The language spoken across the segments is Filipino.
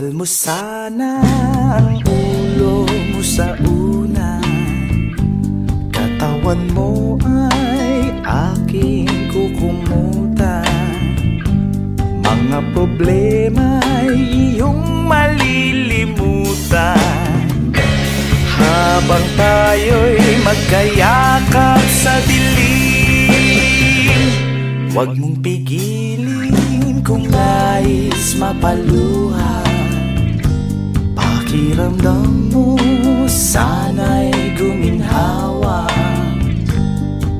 Bawal mo sana ang ulo mo sa una. Katawan mo ay aking kukumutan. Mga problema ay iyong malilimutan. Habang tayo'y magkayakap sa dilim, huwag mong pigilin kung nais mapaluha. Pakiramdam mo sana'y guminhawa.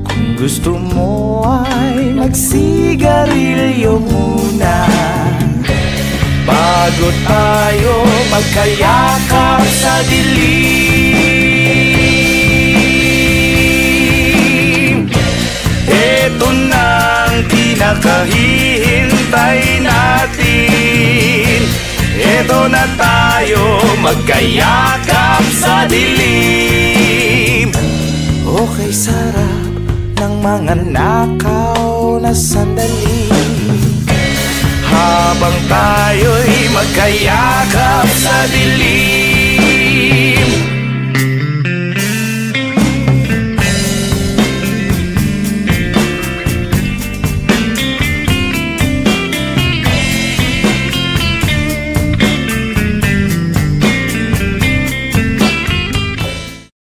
Kung gusto mo ay magsigarilyo muna bago tayo magkayakap sa dilim. Ito na ang pinakahihintay natin. Ito na tayo magkayakap sa dilim. Okay, sarap ng mga nakaw na sandali. Habang tayo'y magkayakap sa dilim.